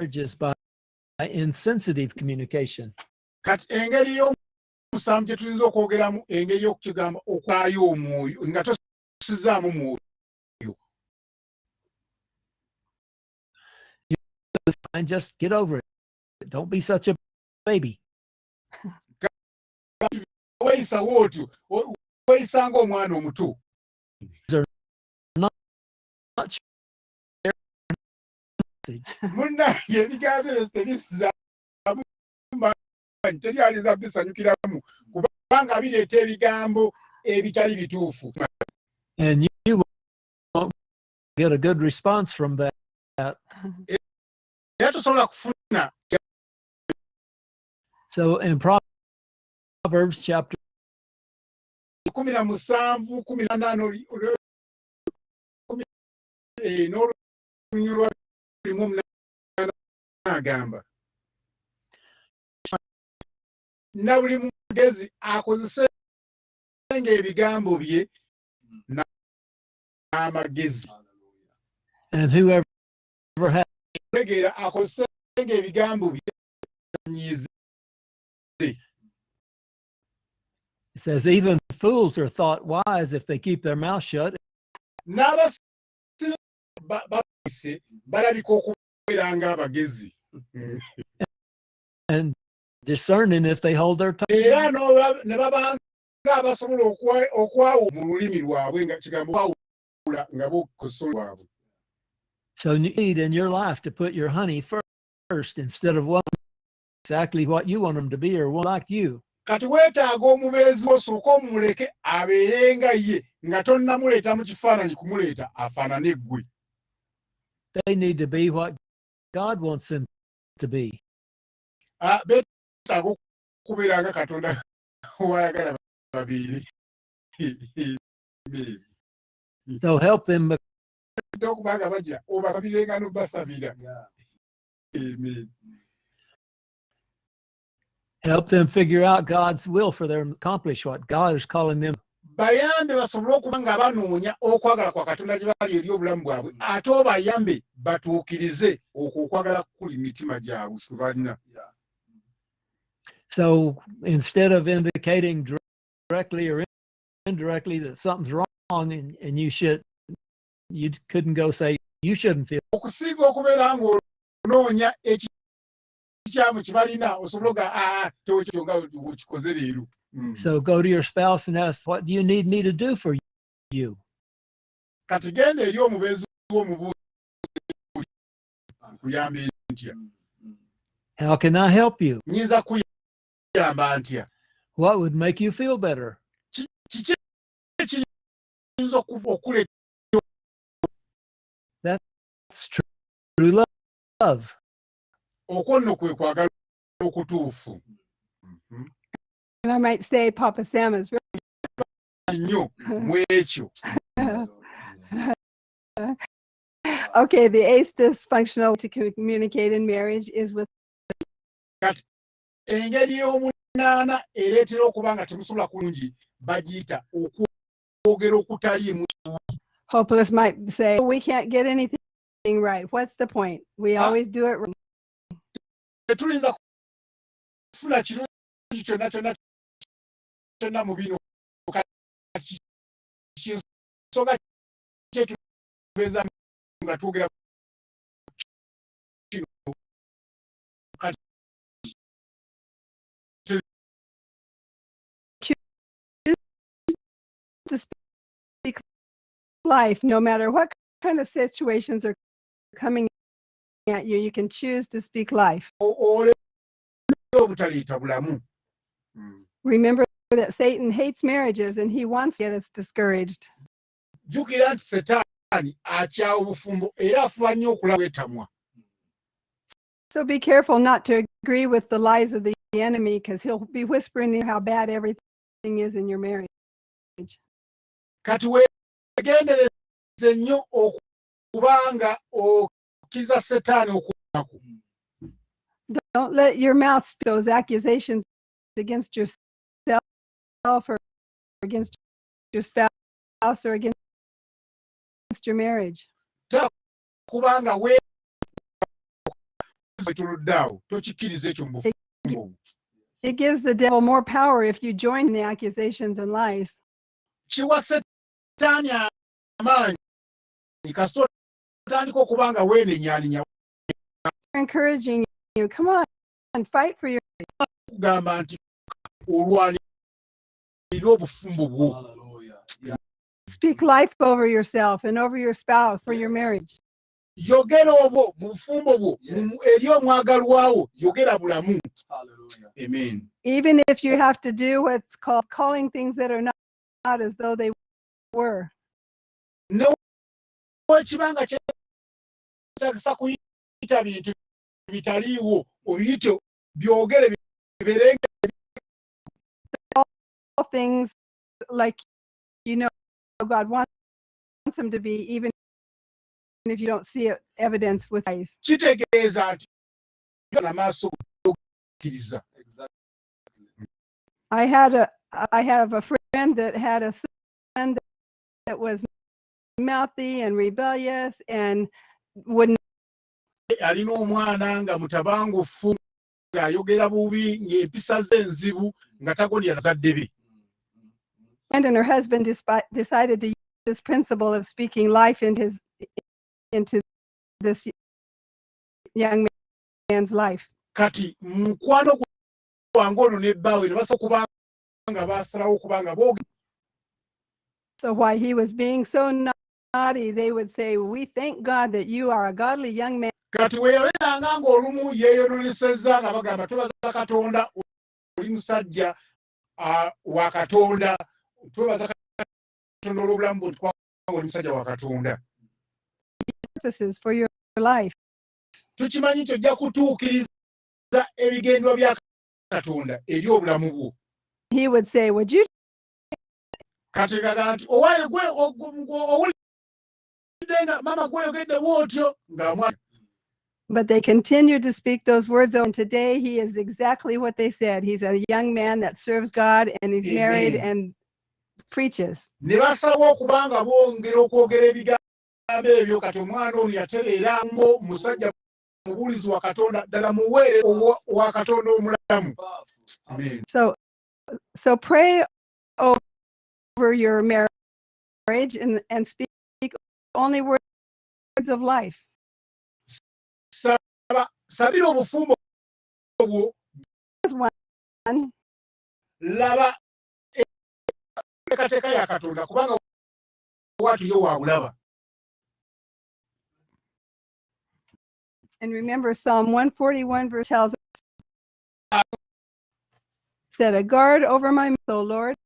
Just by insensitive communication. Kati engeri y'omusanvu gye tuyinza okwogeramu engeri y'okukigamba okwaayo omwoyo nga tosizaamu mwoyo. And just get over it. Don't be such a baby. Weeyisawo otyo, weeyisa ng'omwana omuto. Munnange ebigambo ebyo tebizaamu teryaliza bisanyukiramu kubanga bireeta ebigambo ebitali bituufu. And you won't get a good response from that. Era tosobola kufuna. So in Proverbs chapter 17, 18 agamba na buli mugezi akozese ng'ebigambo bye n'amagezi. And whoever has Tegeera akozese ng'ebigambo bye nyize. It says even fools are thought wise if they keep their mouth shut. N'abasirise balabika okubeera ng'abagezi. And discerning if they hold their tongue. Era ne baba ng'abasobola okwawa mu lulimi lwabwe nga kigambo kwawula nga bokozesa lwabwe. So you need in your life to put your honey first instead of what exactly what you want them to be or like you. Kati weetaaga omubeezi osooka omuleke abeere nga ye nga tonnamuleeta mu kifaananyi kumuleeta afaanane ggwe. They need to be what God wants them to be. Beetaaga okubeera nga Katonda wayagala babeere. So help them okubanga bajja obasabirenga n'obasabira. Amen. Help them figure out God's will for them to accomplish what God is calling them. Bayambe basobole okuba nga banoonya okwagala kwa Katonda gye bali eri obulamu bwabwe ate obayambe batuukirize okwo okwagala kuli mitima gyabwe kwe balina. So instead of indicating directly or indirectly that something's wrong and you couldn't go say you shouldn't feel. Okusinga okubeera ng'onoonya ekikyamu kye balina osobola oga tekyo nga okikoze leero. So go to your spouse and ask, what do you need me to do for you? Kati genda eri omubeezi w'omubuuzi kuyamba ntya? How can I help you? Nyinza kuyamba ntya? What would make you feel better? Kiki ekiyinza okuleeta? That's true love. Okwo nno kwe kwagala okutuufu. And I might say Papa Sam is nnyo mu ekyo. Okay, the eighth dysfunctional way to communicate in marriage is with. Kati engeri y'omunaana ereetera okuba nga temusobola kulungi bagiyita okwogera okutaliimu. Hopeless might say, we can't get anything right. What's the point? We always do it wrong. Tetulinza kufuna kirungi kyonna mu bino kinsonga kyetubeeza nga twogera kino kati to speak life, no matter what kind of situations are coming at you, you can choose to speak life. Remember that Satan hates marriages and he wants to get us discouraged. jjukira nti setaani akyawa obufumbo era afuba nnyo okulaba etamwa. So be careful not to agree with the lies of the enemy, because he'll be whispering how bad everything is in your marriage. Kati weegendereze nnyo okubanga okiza setaani okuwako. Don't let your mouth speak those accusations against yourself or against your spouse or against your marriage. Kubanga tuluddeawo tokikkiriza ekyo mu bufumbo. It gives the devil more power if you join the accusations and lies. Kiwa setaani amaanyi kasita otandika okubanga weenenyaaninya. Encouraging you, come on and fight for your. Kugamba nti olwanirira obufumbo bwo. Speak life over yourself and over your spouse or your marriage. Yogera obwo mu bufumbo bwo eri omwagalwawo, yogera bulamu. Amen. Even if you have to do what's called calling things that are not as though they were. Newekibanga kyetagisa kuyita bintu bitaliiwo, oyite byogere biberenge. All things like God wants them to be, even if you don't see evidence with eyes. Kitegeeza nti n'amaaso gokkiriza. I have a friend that had a son that was mouthy and rebellious and wouldn't. Alina omwana nga mutabangufu ng'ayogera bubi ng'empisa ze enzibu nga tagonera bazadde be. And her husband decided to use this principle of speaking life into this young man's life. Kati mukwano gwange ono ne bbaawe ne basobola kubanga baasalawo kubanga boogera. So while he was being so naughty, they would say, "We thank God that you are a godly young man." Kati weeyabeeranga ng'olumu yeeyonoonyesezza nga bagamba twebaza Katonda, oli musajja wa Katonda, twebaza Katonda olw'obulamu bwo, kubanga oli musajja wa Katonda. Purposes for your life. Tukimanyi nti ojja kutuukiriza ebigendwa bya Katonda eri obulamu bwo. He would say, "Would you?" Kati gaga nti owaaye gwe owulidde nga mama gweyogedde bw'otyo ng'amwana. But they continued to speak those words. And today he is exactly what they said. He's a young man that serves God and he's married and preaches. Ne basalawo okubanga bongera okwogera ebigambo ebyo, kati omwana ono yatereera musajja mubuulizi wa Katonda, ddala muweere wa Katonda omulamu. Amen. So pray over your marriage and speak only words of life. Sabira obufumbo bwo, laba enteekateeka ya Katonda kubanga watu yo waabulaba. And remember, Psalm 141 verse tells us, "Set a guard over my mouth, O Lord.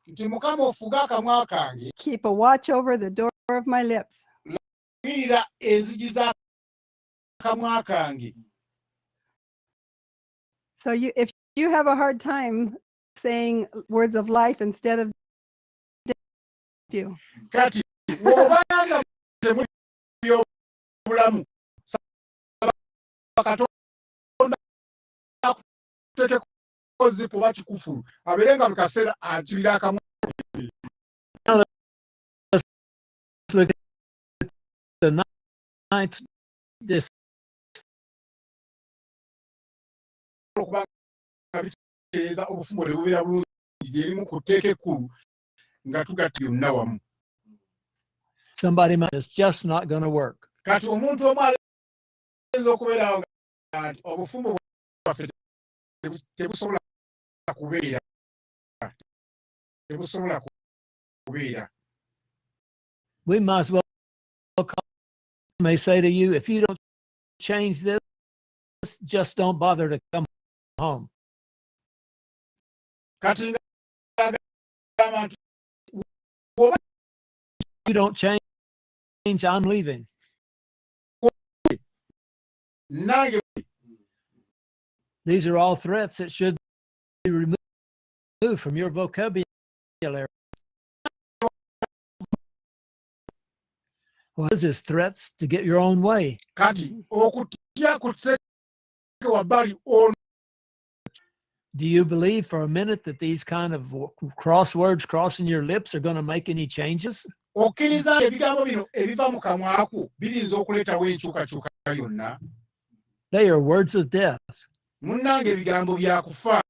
Nti Mukama ofuge akamwa kange, Keep a watch over the door of my lips." labirira enzigi z'akamwa kange. So if you have a hard time saying words of life instead of you, Kati bw'obanga temuli by'obulamu, Katonda akuteekeko kuba kikufulu, abeere nga buli kaseera akibira akamwa. Look at the ninth, this Okubanga bitereeza obufumbo ne bubeera bulungi, lyerimu ku tteeka ekkulu nga tugatta byonna wamu. somebody might, it's just not going to work. Kati omuntu omu ayinza okubeerawo nti obufumbo bwaffe tebusobola kubeera. Tebusobola kubeera. We might as well call, may say to you, if you don't change this, just don't bother to come home. Kati ng'agamba nti bw'oba don't change, I'm leaving. nange These are all threats that should be removed from your vocabulary. What is this? Threats to get your own way. kati okutya kuteeke wabbali ono. Do you believe for a minute that these kind of crosswords crossing your lips are going to make any changes? Okkiriza ebigambo bino ebiva mu kamwa ko birinza okuleetawo enkyukakyuka yonna. They are words of death. Munnange ebigambo bya kufa.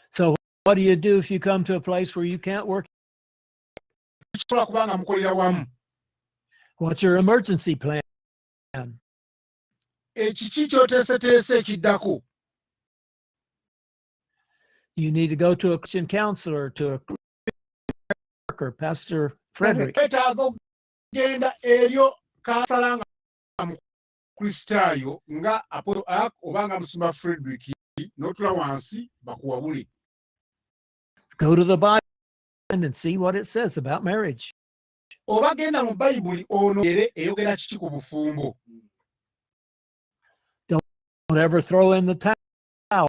So what do you do if you come to a place where you can't work? Kisobola kubanga mukolera wamu. What's your emergency plan? Ekiki ky'oteeseteese ekiddako. You need to go to a Christian counselor, to a worker, Pastor Frederick. Weetaaga okugenda eryo kansala nga mukristaayo nga Apostle Ark oba nga Musumba Frederick n'otula wansi bakuwabule. Go to the Bible and see what it says about marriage. Oba genda mu Bayibuli ono eyogera kiki ku bufumbo. Don't ever throw in the towel.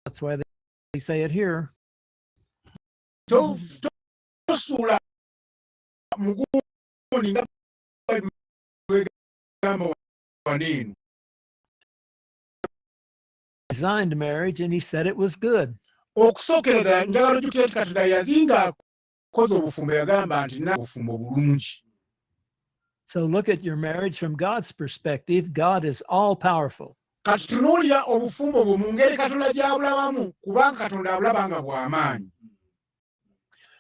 That's why they say it here. Tosuula muguuni nga Bayibuli bw'egamba waneeno. Designed marriage, and he said it was good. Okusookera ddala njagala ojjukire nti Katonda yali ng'akoze obufumbo yagamba nti na obufumbo bulungi. So look at your marriage from God's perspective. God is all powerful. Kati tunuulira obufumbo bwo mu ngeri Katonda gy'abulabamu kubanga Katonda abulaba nga bw'amaanyi.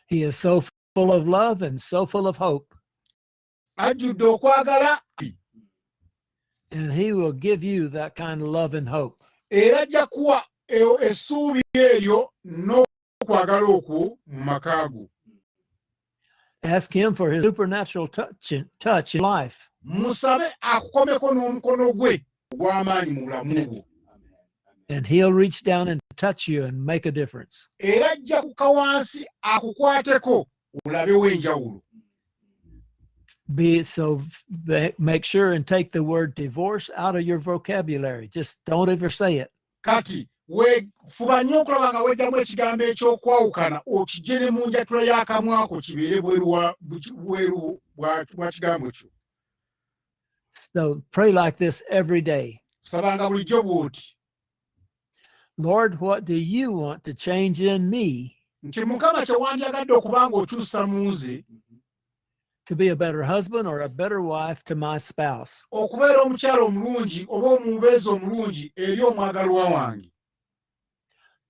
He is so full of love and so full of hope. Ajjudde okwagala And he will give you that kind of love and hope. era ajja kuwa essuubi eryo n'okwagala okwo mu maka go. Ask him for his supernatural touch in life. Musabe akukomeko n'omukono gwe ogw'amaanyi mu bulamu bwo. And he'll reach down and touch you and make a difference. Era ajja kuka wansi akukwateko olabewo enjawulo. Make sure and take the word divorce out of your vocabulary. Just don't ever say it. Kati fuba nnyo okulaba nga weegyamu ekigambo ekyokwawukana okijje ne mu njatula y'akamwa ko kibeere bweru bwa kigambo kyo. So pray like this every day. Sabanga bulijjo bw'oti. Lord, what do you want to change in me Nti Mukama kye wandyagadde okuba ng'okyusa mu nze to be a better husband or a better wife to my spouse? okubeera omukyala omulungi oba omubeezi omulungi eri omwagalwa wange.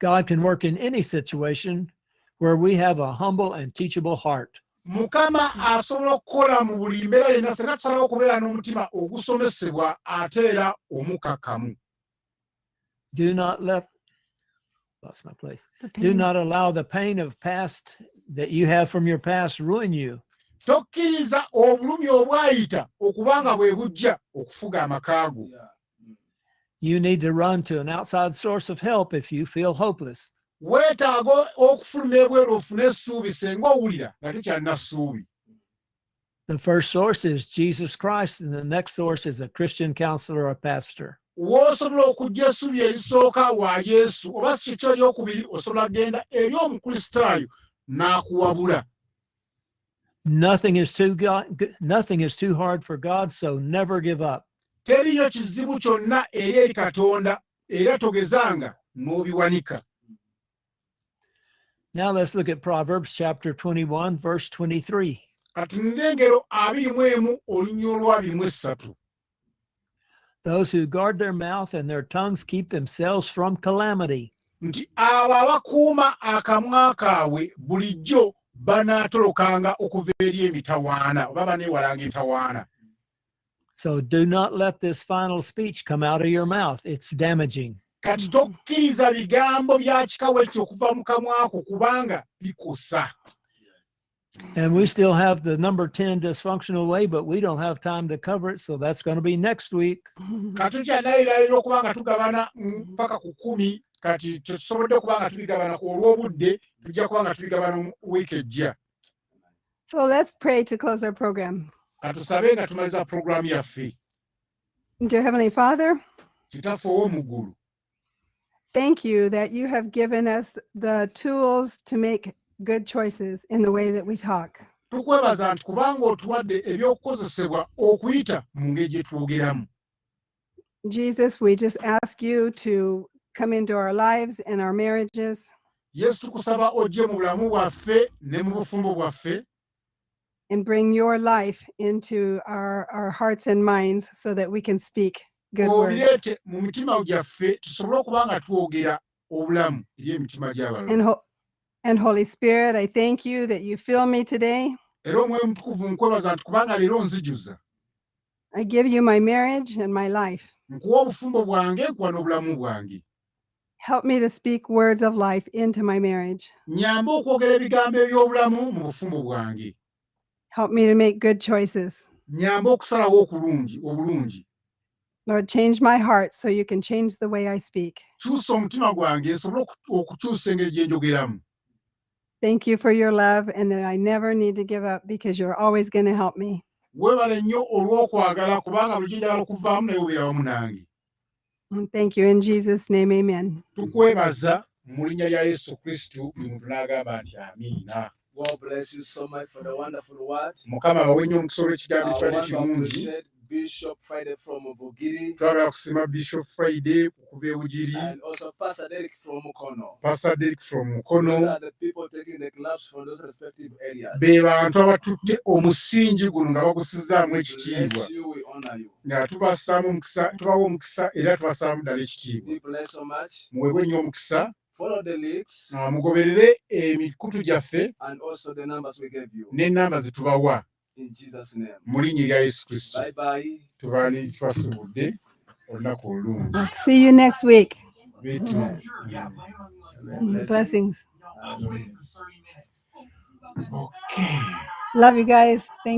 God can work in any situation where we have a humble and teachable heart. Mukama asobola okukola mu buli mbeera yenna singa tusalawo okubeera n'omutima ogusomesebwa ate era omukakkamu. Do not allow the pain of past that you have from your past ruin you. Tokkiriza obulumi obwayita okubanga bwe bujja okufuga amaka go. You need to run to an outside source of help if you feel hopeless. Weetaaga okufuluma ebweru ofune essuubi singa owulira nga tokyalina ssuubi. The first source is Jesus Christ, and the next source is a Christian counselor or pastor. W'osobola okujja essuubi erisooka wa Yesu oba si kyo eryokubiri osobola genda eri omukristaayo n'akuwabula. Nothing is too hard for God, so never give up. Teriyo kizibu kyonna eri Katonda era togezanga n'obiwanika. Now let's look at Proverbs chapter 21, verse 23. Katunde engero 21 olunnyo lwa 23. Those who guard their mouth and their tongues keep themselves from calamity. Nti abo abakuuma akamwa kaabwe bulijjo banaatolokanga okuva eri emitawaana oba baneewalanga entawaana. So do not let this final speech come out of your mouth. It's damaging. Kati tokkiriza bigambo bya kikawe ekyo okuva mu kamwa ko kubanga bikosa. And we still have the number 10 dysfunctional way, but we don't have time to cover it. So that's going to be next week. Katukyanaayirayira okuba nga tugabana mpaka ku 10 kati tetusobodde kuba nga tubigabana ku olw'obudde tujja kuba nga tubigabana mu wiiki ejja. So let's pray to close our program. Katusabe nga tumaliza puroguramu yaffe. Dear Heavenly Father, Kitaffe ow'omu ggulu, thank you that you have given us the tools to make good choices in the way that we talk. tukwebaza nti kubanga otuwadde ebyokukozesebwa okuyita mu ngeri gye twogeramu. Jesus, we just ask you to come into our lives and our marriages Yesu tukusaba ojje mu bulamu bwaffe ne mu bufumbo bwaffe, and bring your life into our hearts and minds so that we can speak good words. obireete mu mitima gyaffe tusobole okuba nga twogera obulamu eri emitima gy'abalala. And Holy Spirit, I thank you that you fill me today. Era omwoyo mutukuvu nkwebaza nti kubanga leero nzijuza. I give you my marriage and my life. Nkuwa obufumbo bwange, nkuwa n'obulamu bwange. Help me to speak words of life into my marriage. Nyamba okwogera ebigambo eby'obulamu mu bufumbo bwange. Help me to make good choices. Nyamba okusalawo obulungi. Lord, change my heart so you can change the way I speak. Kyusa omutima gwange nsobole okukyusa engeri gye njogeramu. Thank you for your love and that I never need to give up because you're always going to help me. Weebale nnyo olw'okwagala kubanga bulijjo njagala okuvaamu naye obeera wamu nange. And thank you in Jesus' name, amen. Tukwebaza mu linnya lya Yesu Kristo, buli muntu n'agamba nti amiina. God bless you so much for the wonderful word. Mukama abawe nnyo omukisa olw'ekigambo I ekibadde want to kirungi. appreciate Bishop Friday from Bugiri Twagala kusiima Bishop Friday okuva e Bugiri, and also Pastor Derek from Mukono. Pastor Derek from Those Mukono. are the people taking the clubs from those respective areas. Be bantu abatutte omusingi guno nga bagusizaamu ekitiibwa. Bless you, we honor you. Nga tubasaamu omukisa, tubawa omukisa era tubasaamu ddala ekitiibwa. Be blessed so much. Muweebwe nnyo omukisa. Follow the links Mugoberere emikutu gyaffe and also the numbers we gave you. n'ennamba ze tubawa In Jesus' name. mu linnya erya Yesu Kristo. Bye bye. Tubaani tubasubudde olunaku olungi. Let's see you next week. Bitu. Blessings. Amen. Okay. Love you guys. Thank